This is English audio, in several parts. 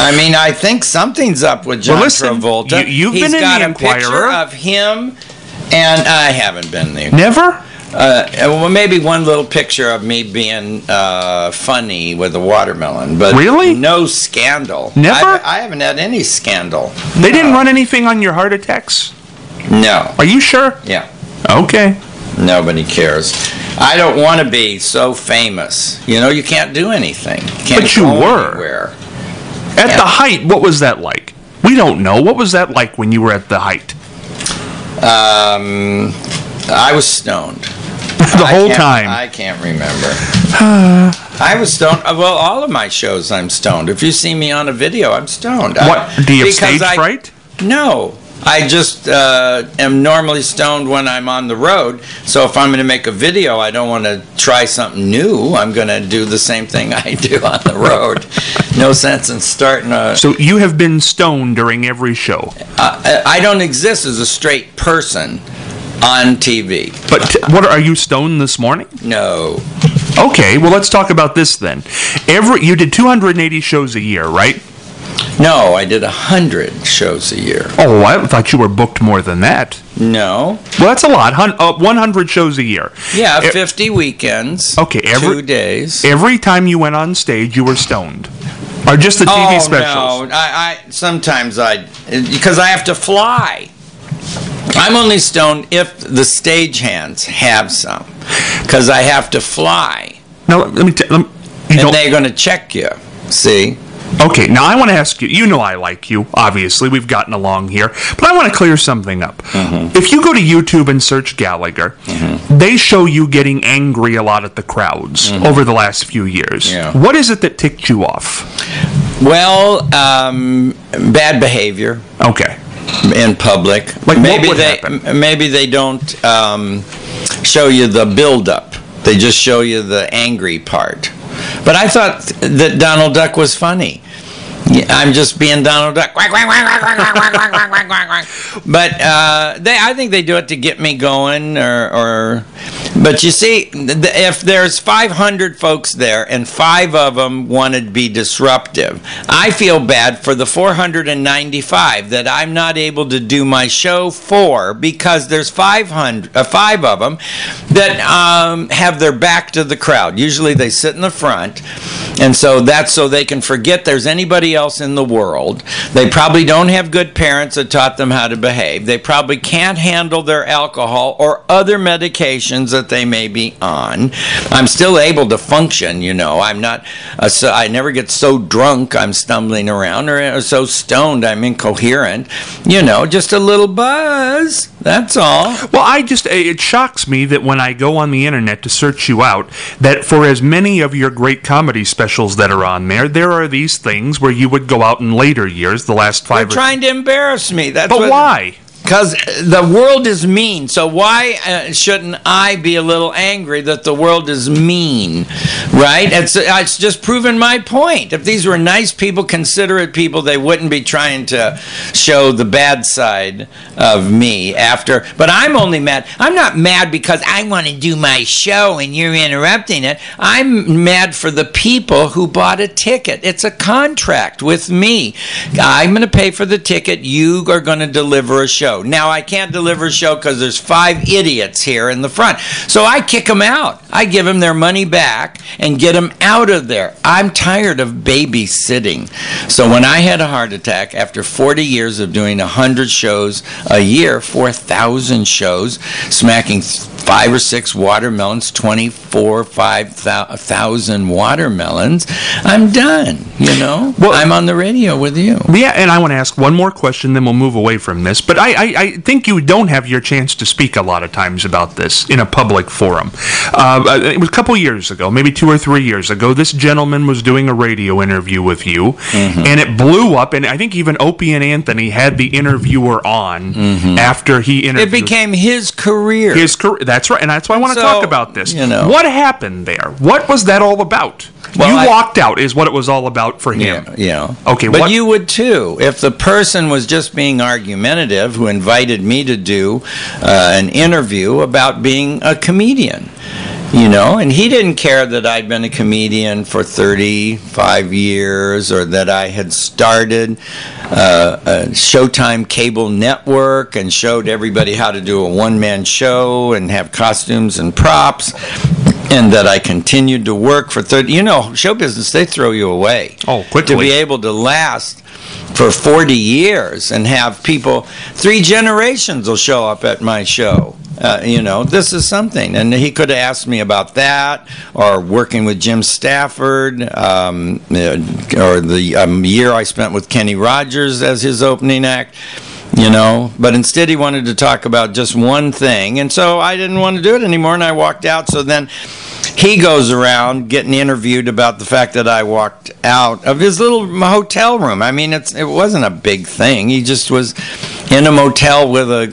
I mean, I think something's up with John Travolta. You've been in the Enquirer. He's got a picture of him, and I haven't been there. Never? Well, maybe one little picture of me being funny with a watermelon, but really? No scandal. Never? I haven't had any scandal. They didn't run anything on your heart attacks? No. Are you sure? Yeah. Okay. Nobody cares. I don't want to be so famous. You know, you can't do anything. But you were. Anywhere. At the height, what was that like? We don't know. What was that like when you were at the height? I was stoned. The whole time. I can't remember. I was stoned. Well, all of my shows I'm stoned. If you see me on a video, I'm stoned. What? Do you have stage fright? No. I just am normally stoned when I'm on the road. So if I'm going to make a video, I don't want to try something new. I'm going to do the same thing I do on the road. No sense in starting a... So you have been stoned during every show? I don't exist as a straight person on TV. But what, are you stoned this morning? No. Okay, well, let's talk about this then. You did 280 shows a year, right? No, I did 100 shows a year. Oh, I thought you were booked more than that. No. Well, that's a lot. 100 shows a year. Yeah, 50 weekends. Okay, 2 days. Every time you went on stage, you were stoned. Or just the TV specials? No, sometimes because I have to fly. I'm only stoned if the stagehands have some, because I have to fly. Now, let me and they're going to check you, see? Okay, now I want to ask you, you know I like you, obviously, we've gotten along here, but I want to clear something up. Mm-hmm. If you go to YouTube and search Gallagher, they show you getting angry a lot at the crowds over the last few years. Yeah. What is it that ticked you off? Well, bad behavior. Okay. In public. Like happen? Maybe they don't show you the build-up. They just show you the angry part. But I thought that Donald Duck was funny. I'm just being Donald Duck. But I think they do it to get me going. But you see, if there's 500 folks there and 5 of them want to be disruptive, I feel bad for the 495 that I'm not able to do my show for, because there's 5 of them that have their back to the crowd. Usually they sit in the front, and so that's so they can forget there's anybody else in the world. They probably don't have good parents that taught them how to behave. They probably can't handle their alcohol or other medications that they may be on. I'm still able to function, you know. I'm not, I never get so drunk I'm stumbling around, or so stoned I'm incoherent. You know, just a little buzz. That's all. Well, it shocks me that when I go on the internet to search you out, that for as many of your great comedy specials that are on there are these things where you would go out in later years, the last 5 They're trying to embarrass me. But why? Because the world is mean. So why shouldn't I be a little angry that the world is mean, right? It's just proven my point. If these were nice people, considerate people, they wouldn't be trying to show the bad side of me after. But I'm only mad. I'm not mad because I want to do my show and you're interrupting it. I'm mad for the people who bought a ticket. It's a contract with me. I'm going to pay for the ticket. You are going to deliver a show. Now, I can't deliver a show because there's 5 idiots here in the front. So I kick them out. I give them their money back and get them out of there. I'm tired of babysitting. So when I had a heart attack after 40 years of doing 100 shows a year, 4,000 shows, smacking 5 or 6 watermelons, 5,000 watermelons, I'm done, you know? Well, I'm on the radio with you. Yeah, and I want to ask one more question, then we'll move away from this. But I think you don't have your chance to speak a lot of times about this in a public forum. It was a couple years ago, maybe 2 or 3 years ago, this gentleman was doing a radio interview with you, and it blew up, and I think even Opie and Anthony had the interviewer on after he interviewed. It became his career. That's right, and that's why I want to talk about this. You know. What happened there? What was that all about? Well, you walked out is what it was all about for him. Yeah. Okay, but you would too. If the person was just being argumentative who invited me to do an interview about being a comedian. And he didn't care that I'd been a comedian for 35 years or that I had started a Showtime cable network and showed everybody how to do a one-man show and have costumes and props, and that I continued to work for 30. Show business, they throw you away. Oh, quickly. To be able to last for 40 years and have people, 3 generations will show up at my show. This is something. And he could have asked me about that, or working with Jim Stafford, or the year I spent with Kenny Rogers as his opening act. But instead he wanted to talk about just one thing, and so I didn't want to do it anymore, and I walked out. So then he goes around getting interviewed about the fact that I walked out of his little hotel room. I mean, it wasn't a big thing. He just was in a motel with a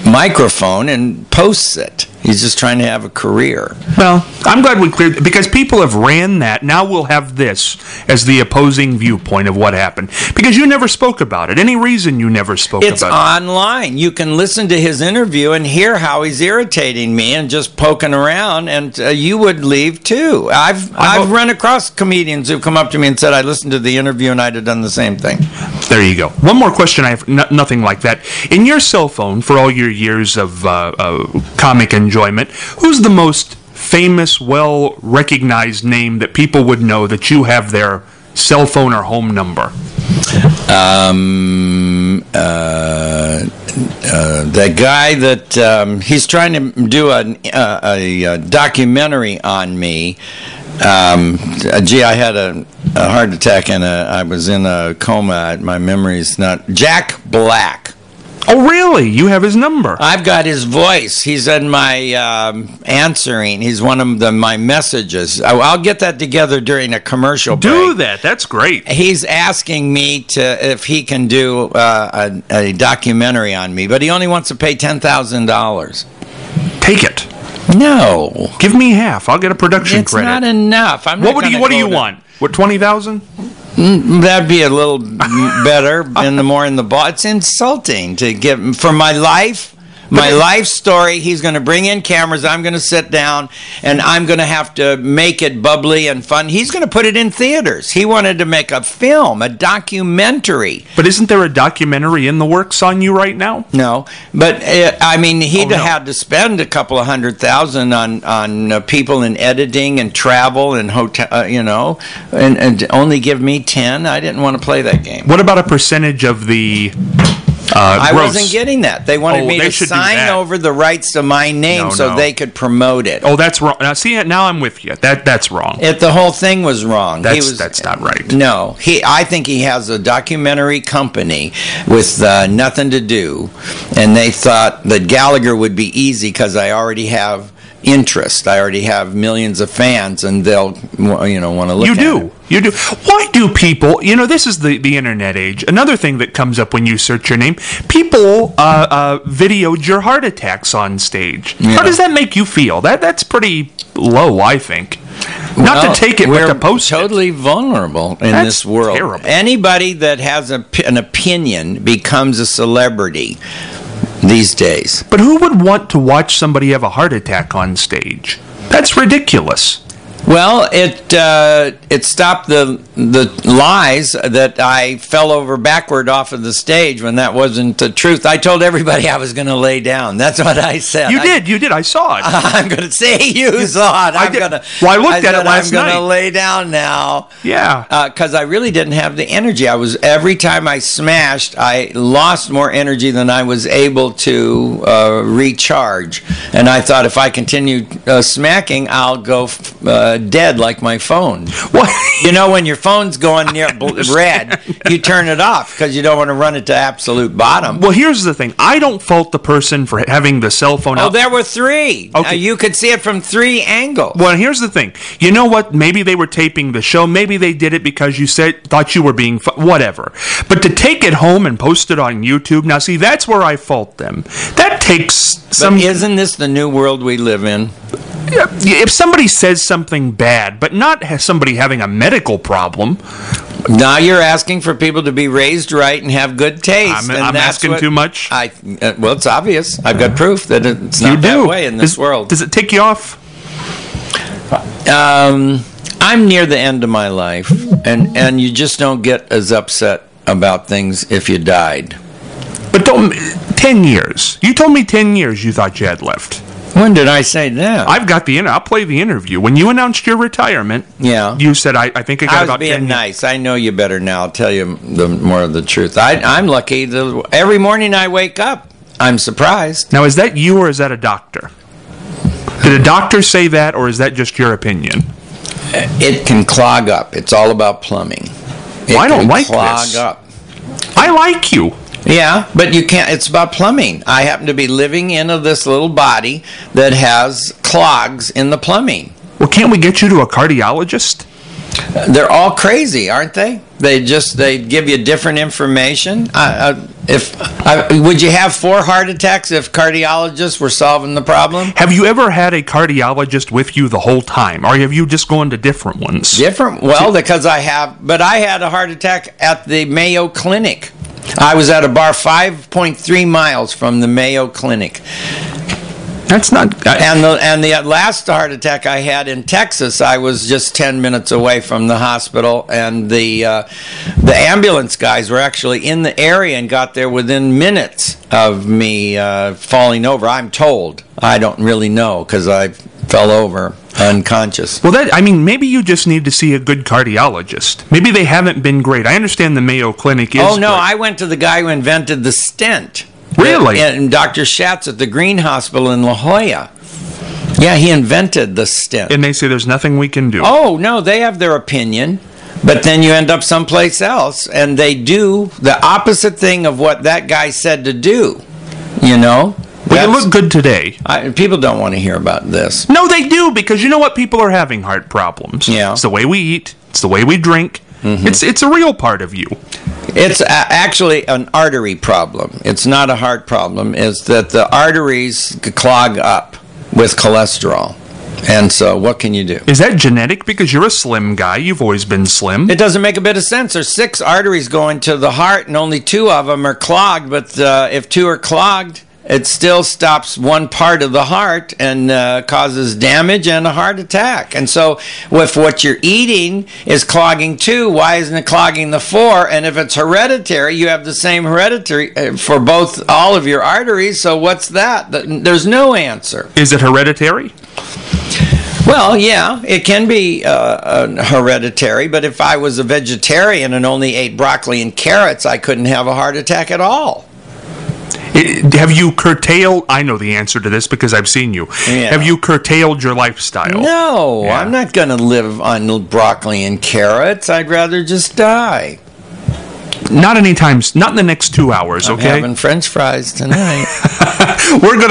microphone and posts it. He's just trying to have a career. Well, I'm glad we cleared, because people have ran that. Now we'll have this as the opposing viewpoint of what happened. Because you never spoke about it. Any reason you never spoke about it? It's online. You can listen to his interview and hear how he's irritating me and just poking around, and you would leave too. I've run across comedians who've come up to me and said, I listened to the interview and I'd have done the same thing. There you go. One more question. I have nothing like that. In your cell phone, for all your years of comic enjoyment, who's the most famous, well-recognized name that people would know that you have their cell phone or home number? The guy that he's trying to do a documentary on me. I had a heart attack and I was in a coma. My memory's not. Jack Black. Oh, really? You have his number? I've got his voice. He's in my answering. He's one of my messages. I'll get that together during a commercial break. Do that. That's great. He's asking me if he can do a documentary on me, but he only wants to pay $10,000. Take it. No. Give me half. I'll get a production credit. It's not enough. What do you want? What, 20,000? That'd be a little better, and the more in the ball. It's insulting to give for my life. My life story, he's going to bring in cameras, I'm going to sit down, and I'm going to have to make it bubbly and fun. He's going to put it in theaters. He wanted to make a film, a documentary. But isn't there a documentary in the works on you right now? No, but he'd had to spend a couple of $100,000 on people in editing and travel and hotel, and only give me 10. I didn't want to play that game. What about a percentage of the... I wasn't getting that. They wanted me to sign over the rights to my name so they could promote it. Oh, that's wrong. Now, see, now I'm with you. That's wrong. The whole thing was wrong. That's not right. No. I think he has a documentary company with nothing to do, and they thought that Gallagher would be easy because I already have interest. I already have millions of fans, and they'll want to look at it. You do. Why do people, this is the internet age. Another thing that comes up when you search your name, people videoed your heart attacks on stage. Yeah. How does that make you feel? That's pretty low, I think. Not to take it, but to post it. We're totally vulnerable in this world. Terrible. Anybody that has an opinion becomes a celebrity these days. But who would want to watch somebody have a heart attack on stage? That's ridiculous. Well, it stopped the lies that I fell over backward off of the stage when that wasn't the truth. I told everybody I was going to lay down. That's what I said. You did. I saw it. I'm going to say you saw it. I looked at it last night. I'm going to lay down now. Yeah. Because I really didn't have the energy. Every time I smashed, I lost more energy than I was able to recharge. And I thought if I continue smacking, I'll go dead like my phone. What? When your phone's going near red, you turn it off because you don't want to run it to absolute bottom. Well, here's the thing. I don't fault the person for having the cell phone out. Oh, there were 3. Okay. You could see it from 3 angles. Well, here's the thing. You know what? Maybe they were taping the show. Maybe they did it because you thought you were being whatever. But to take it home and post it on YouTube, now see, that's where I fault them. That takes some... But isn't this the new world we live in? If somebody says something bad, but not somebody having a medical problem. Now you're asking for people to be raised right and have good taste. I'm asking too much. Well, it's obvious. I've got proof that it's not that way in this world. Does it tick you off? I'm near the end of my life, and you just don't get as upset about things if you died. But 10 years. You told me 10 years you thought you had left. When did I say that? I've got I'll play the interview. When you announced your retirement, you said, I think I got about 10 years. I was being nice. I know you better now. I'll tell you more of the truth. I'm lucky. Every morning I wake up, I'm surprised. Now, is that you or is that a doctor? Did a doctor say that, or is that just your opinion? It can clog up. It's all about plumbing. I don't like this. Clog up. I like you. Yeah, but you can't. It's about plumbing. I happen to be living in this little body that has clogs in the plumbing. Well, can't we get you to a cardiologist? They're all crazy, aren't they? They give you different information. Would you have 4 heart attacks if cardiologists were solving the problem? Have you ever had a cardiologist with you the whole time, or have you just gone to different ones? Different? Well, because I had a heart attack at the Mayo Clinic. I was at a bar 5.3 miles from the Mayo Clinic. That's not... And the last heart attack I had in Texas, I was just 10 minutes away from the hospital, and the ambulance guys were actually in the area and got there within minutes of me falling over. I'm told. I don't really know because I fell over unconscious. Well, maybe you just need to see a good cardiologist. Maybe they haven't been great. I understand the Mayo Clinic is... Oh, no, I went to the guy who invented the stent. Really? And Dr. Schatz at the Green Hospital in La Jolla. Yeah, he invented the stent. And they say there's nothing we can do. Oh, no, they have their opinion. But then you end up someplace else, and they do the opposite thing of what that guy said to do. You know? Well, you look good today. People don't want to hear about this. No, they do, because you know what? People are having heart problems. Yeah. It's the way we eat. It's the way we drink. Mm-hmm. It's a real part of you. It's actually an artery problem. It's not a heart problem. It's that the arteries clog up with cholesterol. And so what can you do? Is that genetic? Because you're a slim guy. You've always been slim. It doesn't make a bit of sense. There's 6 arteries going to the heart, and only 2 of them are clogged. But if 2 are clogged, it still stops one part of the heart and causes damage and a heart attack. And so if what you're eating is clogging 2, why isn't it clogging the 4? And if it's hereditary, you have the same hereditary for all of your arteries. So what's that? There's no answer. Is it hereditary? Well, yeah, it can be hereditary, but if I was a vegetarian and only ate broccoli and carrots, I couldn't have a heart attack at all. Have you curtailed... I know the answer to this because I've seen you. Yeah. Have you curtailed your lifestyle? No, yeah. I'm not going to live on broccoli and carrots. I'd rather just die. Not in the next 2 hours, okay? I'm having French fries tonight. We're going to...